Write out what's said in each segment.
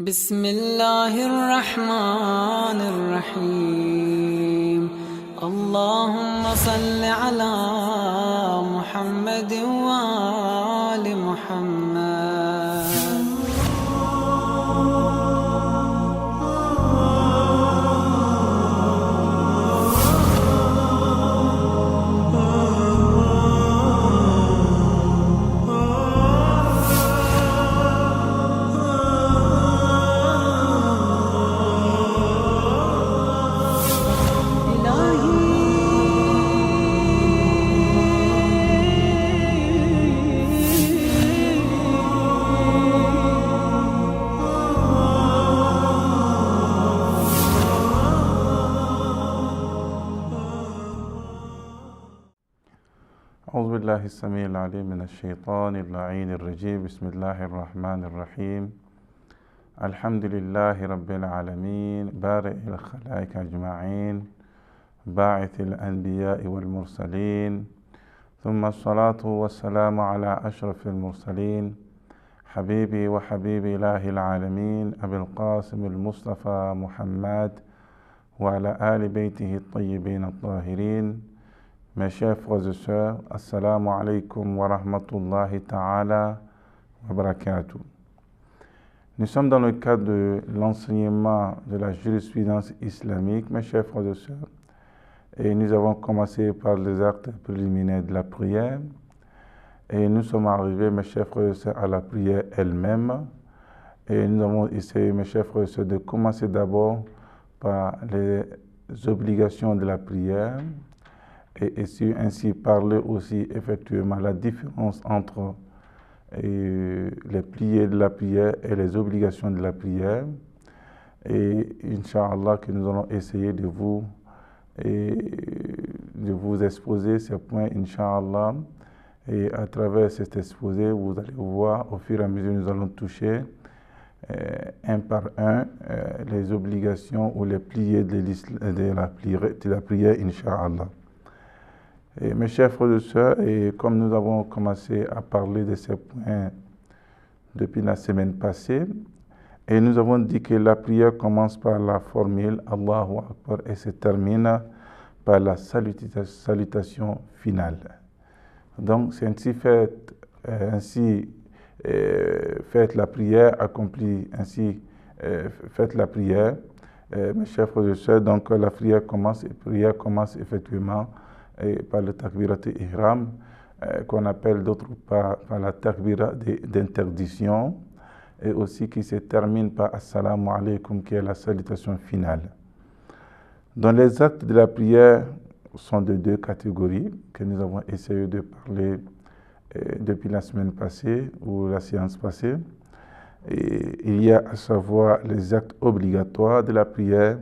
بسم الله الرحمن الرحيم اللهم صل على محمد وآل محمد. أعوذ بالله السميع العليم من الشيطان اللعين الرجيم. بسم الله الرحمن الرحيم. الحمد لله رب العالمين بارئ الخلائق أجمعين باعث الأنبياء والمرسلين، ثم الصلاة والسلام على أشرف المرسلين حبيبي وحبيب إله العالمين أبي القاسم المصطفى محمد وعلى آل بيته الطيبين الطاهرين. Mes chers frères et sœurs, assalamu alaikum wa rahmatullahi ta'ala wa barakatuh. Nous sommes dans le cadre de l'enseignement de la jurisprudence islamique, mes chers frères et sœurs, et nous avons commencé par les actes préliminaires de la prière, et nous sommes arrivés, mes chers frères et sœurs, à la prière elle-même, et nous avons essayé, mes chers frères et sœurs, de commencer d'abord par les obligations de la prière, et ainsi parler aussi effectivement la différence entre les piliers de la prière et les obligations de la prière. Et Inch'Allah que nous allons essayer de vous exposer ces points, Inch'Allah. Et à travers cet exposé, vous allez voir, au fur et à mesure, nous allons toucher un par un les obligations ou les piliers de la prière, Inch'Allah. Et mes chers frères et sœurs, et comme nous avons commencé à parler de ces points depuis la semaine passée, et nous avons dit que la prière commence par la formule Allahu Akbar et se termine par la salutation finale. Donc, c'est ainsi faites la prière, accomplie ainsi faites la prière. Mes chers frères et sœurs, donc la prière commence effectivement par le takbirat ihram, qu'on appelle d'autre part par la takbira d'interdiction, et aussi qui se termine par assalamu alaikum, qui est la salutation finale. Donc les actes de la prière sont de deux catégories que nous avons essayé de parler depuis la semaine passée ou la séance passée. Et il y a à savoir les actes obligatoires de la prière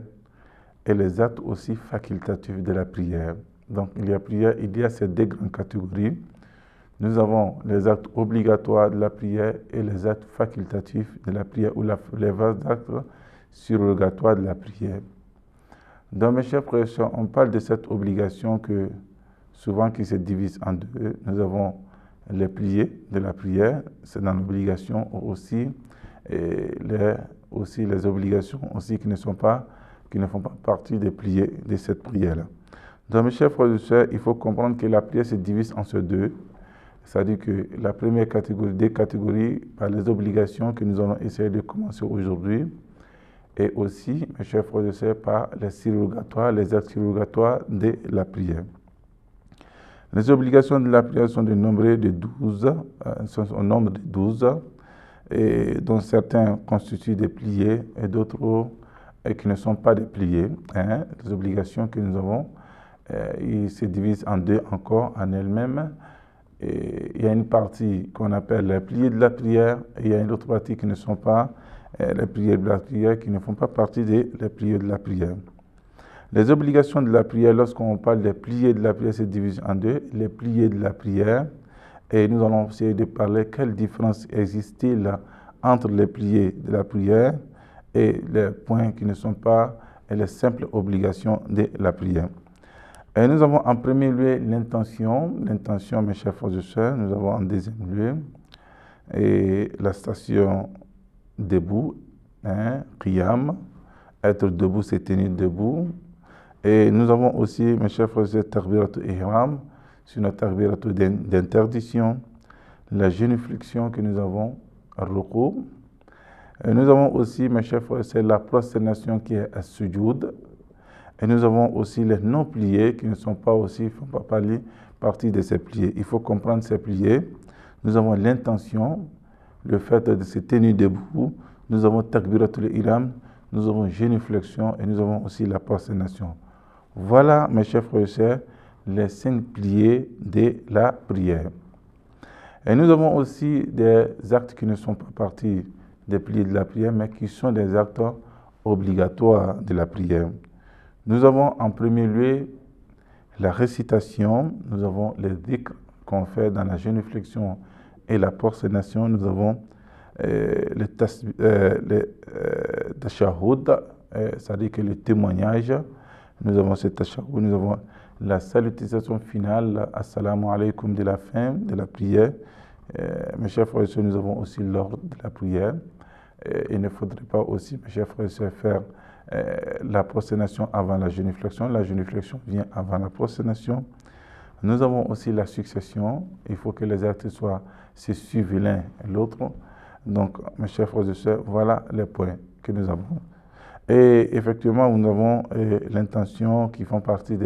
et les actes aussi facultatifs de la prière. Donc, il y a ces deux grandes catégories. Nous avons les actes obligatoires de la prière et les actes facultatifs de la prière, ou les actes surrogatoires de la prière. Dans mes chers frères et sœurs, on parle de cette obligation souvent qui se divise en deux. Nous avons les piliers de la prière, c'est dans l'obligation aussi, et les obligations aussi qui ne font pas partie des piliers de cette prière-là. Donc, mes chers frères et sœurs, il faut comprendre que la prière se divise en ces deux. C'est-à-dire que la première catégorie, des catégories par les obligations que nous allons essayer de commencer aujourd'hui, et aussi, mes chers frères et sœurs, par les actes surrogatoires de la prière. Les obligations de la prière sont au nombre de 12, et dont certains constituent des piliers et d'autres qui ne sont pas des piliers. Les obligations que nous avons, ils se divisent en deux encore en elles-mêmes. Et il y a une partie qu'on appelle les piliers de la prière, et il y a une autre partie qui ne sont pas les piliers de la prière, qui ne font pas partie des piliers de la prière. Les obligations de la prière, lorsqu'on parle des piliers de la prière, se divisent en deux. Les piliers de la prière, et nous allons essayer de parler quelle différence existe-t-il entre les piliers de la prière et les points qui ne sont pas les simples obligations de la prière. Et nous avons en premier lieu l'intention, mes chers frères et sœurs. Nous avons en deuxième lieu la station debout qiyam. Être debout, c'est tenir debout. Et nous avons aussi, mes chers frères, takbiratul ihram, c'est notre takbiratul d'interdiction, la génuflexion que nous avons, ruku. Nous avons aussi, mes chers frères, c'est la prosternation qui est à sujoud. Et nous avons aussi les non-pliés qui ne sont pas aussi, ne font pas partie de ces pliés. Il faut comprendre ces pliés. Nous avons l'intention, le fait de se tenir debout. Nous avons takbiratul ihram, nous avons génuflexion et nous avons aussi la prosternation. Voilà, mes chers frères et sœurs, les 5 piliers de la prière. Et nous avons aussi des actes qui ne sont pas partie des piliers de la prière, mais qui sont des actes obligatoires de la prière. Nous avons en premier lieu la récitation, nous avons les dhikr qu'on fait dans la génuflexion et la prosternation, nous avons le tashahhud, c'est-à-dire que le témoignage, nous avons ce tashahhud, nous avons la salutation finale, assalamu alaikum de la fin de la prière. Mes chers frères et sœurs, nous avons aussi l'ordre de la prière. Il ne faudrait pas aussi, mes chers frères et sœurs, faire la prosternation avant la génuflexion. La génuflexion vient avant la prosternation. Nous avons aussi la succession. Il faut que les actes se suivent l'un et l'autre. Donc, mes chers frères et sœurs, voilà les points que nous avons. Et effectivement, nous avons l'intention qui font partie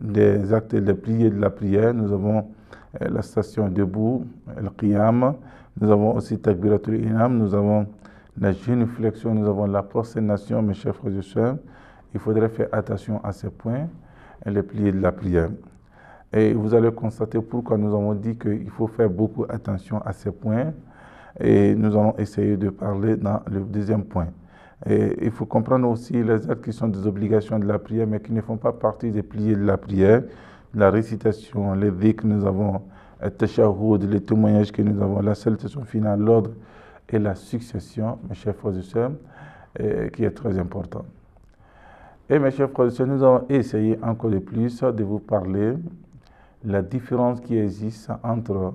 des actes, des piliers de la prière. Nous avons la station debout, le qiyam. Nous avons aussi takbiratul ihram. Nous avons la génuflexion. Nous avons la prosternation, mes chers frères et sœurs. Il faudrait faire attention à ces points, les piliers de la prière. Et vous allez constater pourquoi nous avons dit qu'il faut faire beaucoup attention à ces points. Et nous allons essayer de parler dans le deuxième point. Et il faut comprendre aussi les actes qui sont des obligations de la prière, mais qui ne font pas partie des piliers de la prière. La récitation, les dhikr, nous avons le tashahhud, les témoignages que nous avons, la salutation finale, l'ordre et la succession, mes chers frères et sœurs, qui est très important. Et mes chers frères et sœurs, nous allons essayer encore de plus de vous parler la différence qui existe entre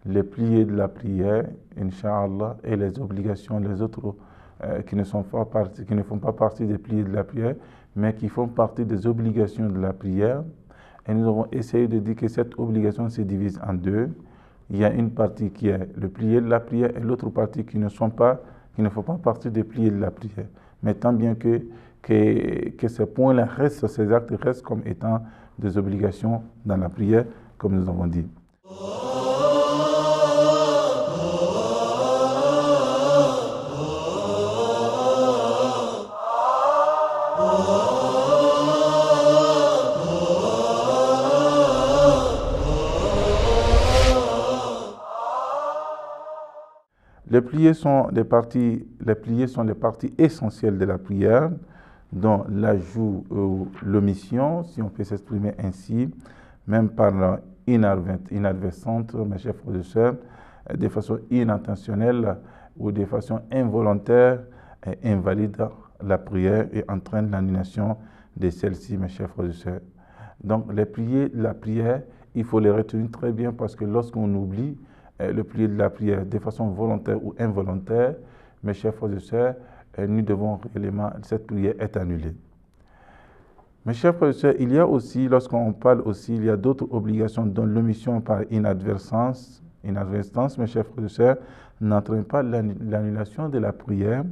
les piliers de la prière, Inch'Allah, et les obligations, les autres qui ne font pas partie des piliers de la prière, mais qui font partie des obligations de la prière. Et nous avons essayé de dire que cette obligation se divise en deux. Il y a une partie qui est le pilier de la prière et l'autre partie qui ne font pas partie des piliers de la prière. Mais tant bien que ces points-là restent, ces actes restent comme étant des obligations dans la prière, comme nous avons dit. Les piliers sont les parties essentielles de la prière, dont l'ajout ou l'omission, si on peut s'exprimer ainsi, même par inadvertante, mes chers frères et sœurs, de façon inintentionnelle ou de façon involontaire, invalide la prière et entraîne l'annulation de celle-ci, mes chers frères et sœurs. Donc les piliers de la prière, il faut les retenir très bien parce que lorsqu'on oublie le pilier de la prière de façon volontaire ou involontaire, mes chers frères et sœurs, nous devons réellement, cette prière est annulée. Mes chers frères et sœurs, il y a aussi, lorsqu'on parle aussi, il y a d'autres obligations dont l'omission par inadvertance, mes chers frères et sœurs, n'entraîne pas l'annulation de la prière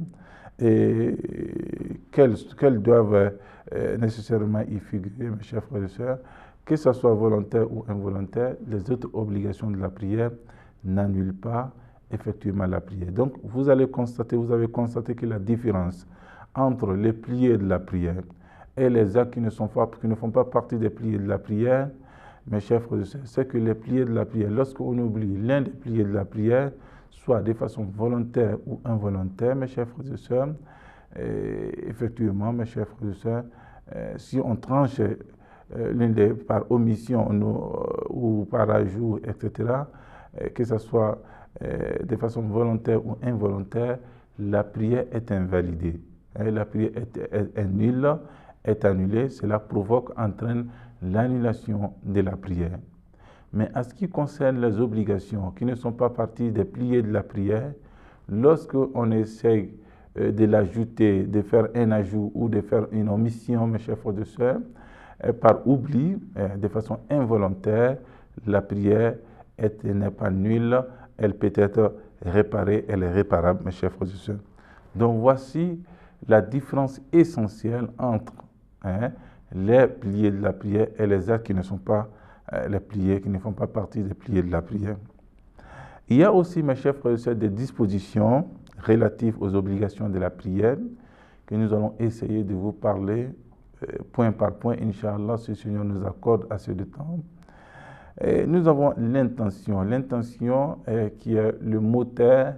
et qu'elles doivent nécessairement y figurer, mes chers frères et sœurs, que ce soit volontaire ou involontaire, les autres obligations de la prière n'annulent pas effectivement la prière. Donc, vous avez constaté que la différence entre les piliers de la prière et les actes qui ne font pas partie des piliers de la prière, mes chers frères et sœurs, c'est que les piliers de la prière, lorsqu'on oublie l'un des piliers de la prière, soit de façon volontaire ou involontaire, mes chers frères et sœurs, effectivement, mes chers frères et sœurs, si on tranche par omission ou par ajout, etc., que ce soit de façon volontaire ou involontaire, la prière est invalidée. La prière est nulle, est annulée. Cela entraîne l'annulation de la prière. Mais en ce qui concerne les obligations qui ne sont pas partie des piliers de la prière, Lorsqu'on essaye de l'ajouter, de faire un ajout ou de faire une omission, mes chers frères et sœurs, par oubli, de façon involontaire, la prière n'est pas nulle, elle peut être réparée, elle est réparable, mes chers frères et sœurs. Donc voici la différence essentielle entre les piliers de la prière et les actes qui ne sont pas les piliers, qui ne font pas partie des piliers de la prière. Il y a aussi, mes chers frères et sœurs, des dispositions relatives aux obligations de la prière que nous allons essayer de vous parler point par point, Inch'Allah, si le Seigneur nous accorde assez de temps. Et nous avons l'intention. L'intention qui est le moteur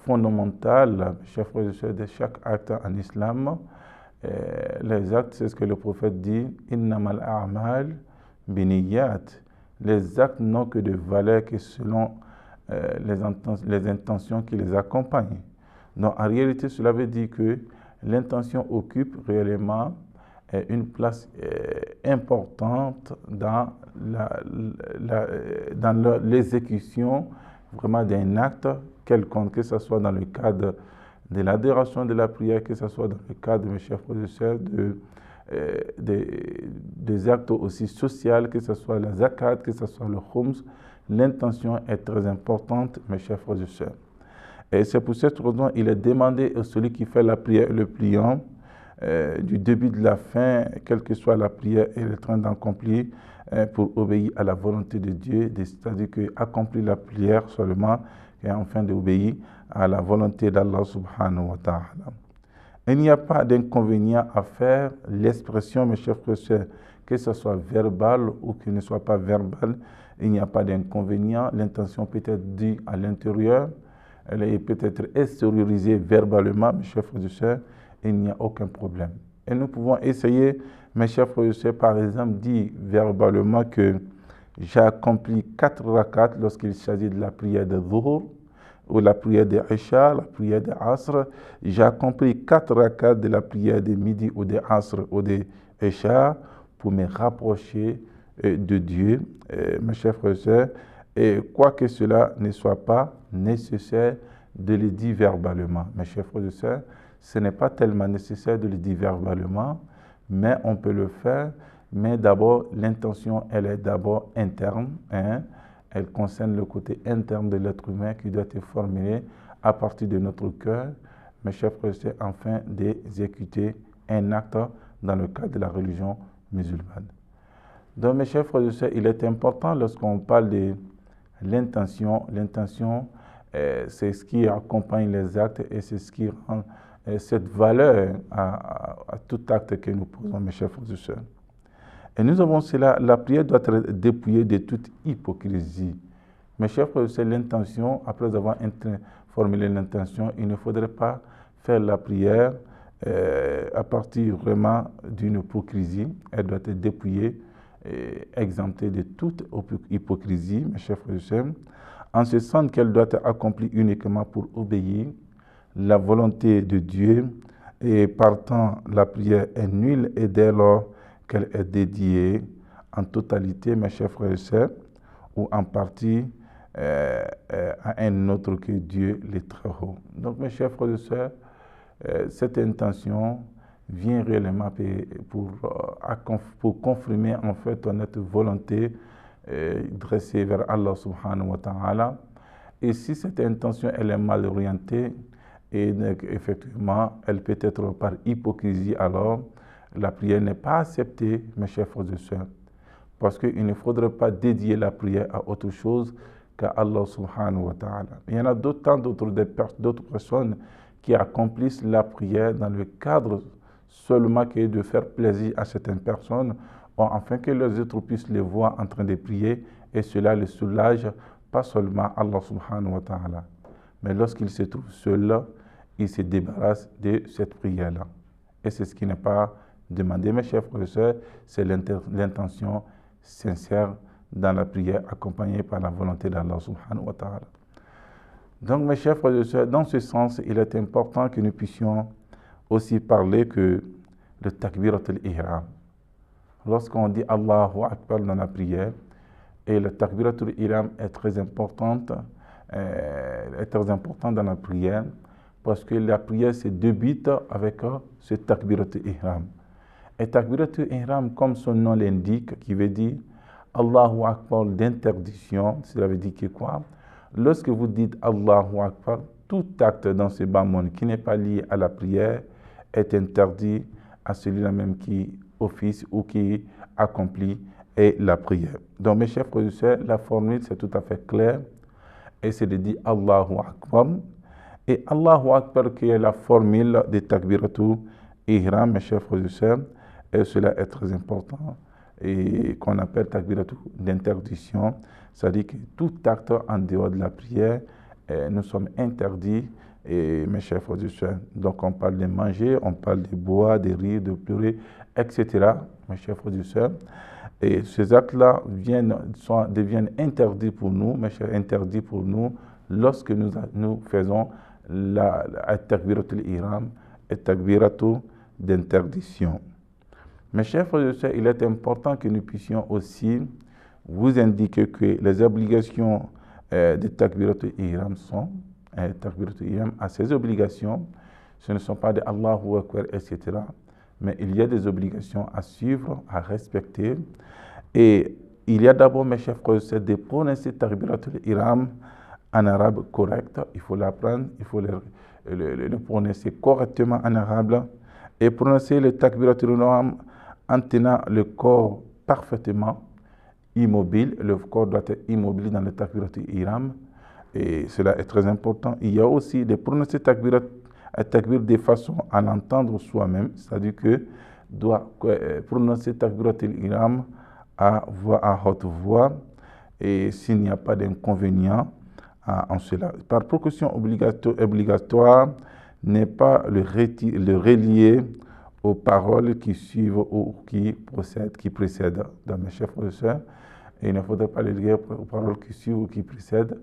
fondamental, chers frères et sœurs, de chaque acte en islam. Les actes, c'est ce que le prophète dit, innamal a'mal biniyat. Les actes n'ont que de valeur que selon les intentions qui les accompagnent. Donc en réalité, cela veut dire que l'intention occupe réellement une place importante dans l'exécution vraiment d'un acte quelconque, que ce soit dans le cadre de l'adoration de la prière, que ce soit dans le cadre, mes chers frères et sœurs, des actes aussi sociaux, que ce soit la zakat, que ce soit le khums. L'intention est très importante, mes chers frères et sœurs. Et c'est pour cette raison qu'il est demandé à celui qui fait la prière, le priant, du début de la fin, quelle que soit la prière, il est en train d'accomplir pour obéir à la volonté de Dieu, c'est-à-dire qu'accomplir la prière seulement et enfin d'obéir à la volonté d'Allah subhanahu wa ta'ala. Il n'y a pas d'inconvénient à faire l'expression, mes chers frères et sœurs, que ce soit verbal ou qu'il ne soit pas verbal, il n'y a pas d'inconvénient. L'intention peut être dite à l'intérieur, elle peut être extériorisée verbalement, mes chers frères et sœurs, il n'y a aucun problème. Et nous pouvons essayer, mes chers frères et sœurs, par exemple, dire verbalement que j'ai accompli 4 rakats lorsqu'il s'agit de la prière de Dhuhr, ou la prière de Isha, la prière de Asr. J'ai accompli 4 rakats de la prière de Midi ou de Asr ou de Isha pour me rapprocher de Dieu, mes chers frères et sœurs, et quoi que cela ne soit pas nécessaire de le dire verbalement. Mes chers frères et sœurs, ce n'est pas tellement nécessaire de le dire verbalement, mais on peut le faire. Mais d'abord, l'intention, elle est d'abord interne. Elle concerne le côté interne de l'être humain qui doit être formulé à partir de notre cœur. Mes chers frères et sœurs, afin d'exécuter un acte dans le cadre de la religion musulmane. Donc, mes chers frères et sœurs, il est important lorsqu'on parle de l'intention. L'intention, c'est ce qui accompagne les actes et c'est ce qui rend cette valeur à tout acte que nous posons, mes chers frères et sœurs. Et nous avons cela, la prière doit être dépouillée de toute hypocrisie. Mes chers frères et sœurs, l'intention, après avoir formulé l'intention, il ne faudrait pas faire la prière à partir vraiment d'une hypocrisie. Elle doit être dépouillée, exemptée de toute hypocrisie, mes chers frères et sœurs, en ce sens qu'elle doit être accomplie uniquement pour obéir la volonté de Dieu, et partant, la prière est nulle et dès lors qu'elle est dédiée en totalité, mes chers frères et sœurs, ou en partie à un autre que Dieu les très haut. Donc, mes chers frères et sœurs, cette intention vient réellement pour confirmer en fait notre volonté dressée vers Allah subhanahu wa ta'ala. Et si cette intention elle est mal orientée, et effectivement, elle peut être par hypocrisie, alors la prière n'est pas acceptée, mes chers frères et sœurs. Parce qu'il ne faudrait pas dédier la prière à autre chose qu'à Allah subhanahu wa ta'ala. Il y en a d'autres personnes qui accomplissent la prière dans le cadre seulement que de faire plaisir à certaines personnes, afin que les autres puissent les voir en train de prier, et cela les soulage, pas seulement Allah subhanahu wa ta'ala. Mais lorsqu'il se trouve seul, il se débarrasse de cette prière-là. Et c'est ce qui n'est pas demandé, mes chers frères et sœurs, c'est l'intention sincère dans la prière accompagnée par la volonté d'Allah subhanahu wa ta'ala. Donc, mes chers frères et sœurs, dans ce sens, il est important que nous puissions aussi parler que le takbirat al-ihram. Lorsqu'on dit Allahu Akbar dans la prière, et le takbirat al-ihram est très importante, est très important dans la prière parce que la prière se débute avec ce takbirat ihram. Et takbirat ihram, comme son nom l'indique, qui veut dire Allahu Akbar d'interdiction, cela veut dire que quoi? Lorsque vous dites Allahu Akbar, tout acte dans ce bas monde qui n'est pas lié à la prière est interdit à celui-là même qui officie ou qui accomplit la prière. Donc mes chers frères et sœurs, la formule c'est tout à fait clair et c'est de dire Allahu Akbar. Et Allahu Akbar qui est la formule de takbiratu ihram, mes chers frères et sœurs, et cela est très important et qu'on appelle takbiratu d'interdiction, c'est-à-dire que tout acte en dehors de la prière, nous sommes interdits, et mes chers frères et sœurs. Donc on parle de manger, on parle de boire, de rire, de pleurer, etc. Mes chers frères et sœurs. Et ces actes-là deviennent interdits pour nous, mes chers, interdits pour nous lorsque nous faisons la takbiratu ihram et takbiratu d'interdiction. Mes chers frères et sœurs, il est important que nous puissions aussi vous indiquer que les obligations de takbiratu ihram sont, takbiratu ihram a ses obligations, ce ne sont pas des Allahu Akbar, etc. Mais il y a des obligations à suivre, à respecter. Et il y a d'abord, mes chers frères et sœurs, de prononcer takbiratu ihram en arabe correct. Il faut l'apprendre, il faut le prononcer correctement en arabe. Et prononcer le takbiratu ihram en tenant le corps parfaitement immobile. Le corps doit être immobile dans le takbiratu ihram. Et cela est très important. Il y a aussi de prononcer takbir de façon à l'entendre soi-même. C'est-à-dire que doit prononcer takbiratu ihram à haute voix. Et s'il n'y a pas d'inconvénient en cela. Par précaution obligatoire, n'est pas le relier aux paroles qui suivent ou qui précèdent. Dans mes chers frères et sœurs, il ne faudrait pas les lier aux paroles qui suivent ou qui précèdent.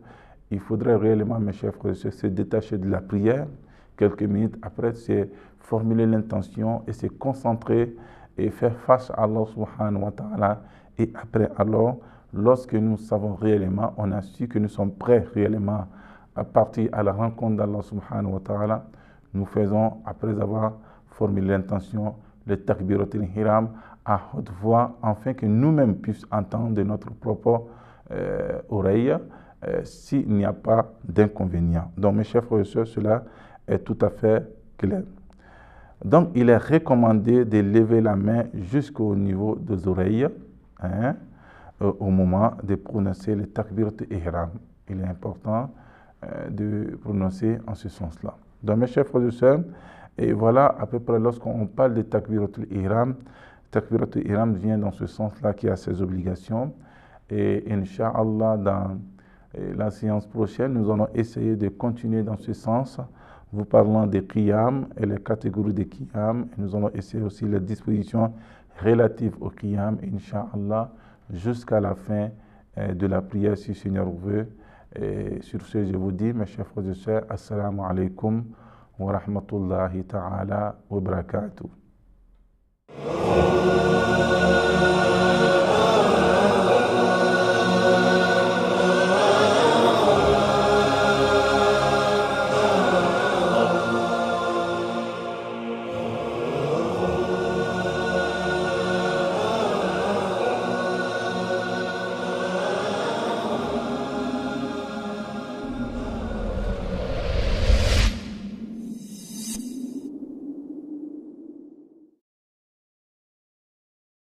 Il faudrait réellement, mes chers frères et sœurs, se détacher de la prière. Quelques minutes après, c'est formuler l'intention et se concentrer et faire face à Allah subhanahu wa ta'ala. Et après, alors, lorsque nous savons réellement, on a su que nous sommes prêts réellement à partir à la rencontre d'Allah subhanahu wa ta'ala, nous faisons, après avoir formulé l'intention, le takbirat al-ihram à haute voix, afin que nous-mêmes puissions entendre de notre propre oreille s'il n'y a pas d'inconvénient. Donc, mes chers frères et sœurs, cela est tout à fait clair. Donc, il est recommandé de lever la main jusqu'au niveau des oreilles au moment de prononcer le takbirat al-ihram. Il est important de prononcer en ce sens-là. Donc, mes chers frères et sœurs, et voilà à peu près lorsqu'on parle de takbirat al-ihram vient dans ce sens-là qui a ses obligations. Et Inch'Allah, dans la séance prochaine, nous allons essayer de continuer dans ce sens, vous parlant des qiyam et les catégories des qiyam. Et nous allons essayer aussi les dispositions relatives au qiyam, Inch'Allah, jusqu'à la fin de la prière, si le Seigneur veut. Et sur ce, je vous dis, mes chers frères et sœurs, assalamu alaikum wa rahmatullahi ta'ala wa barakatuh.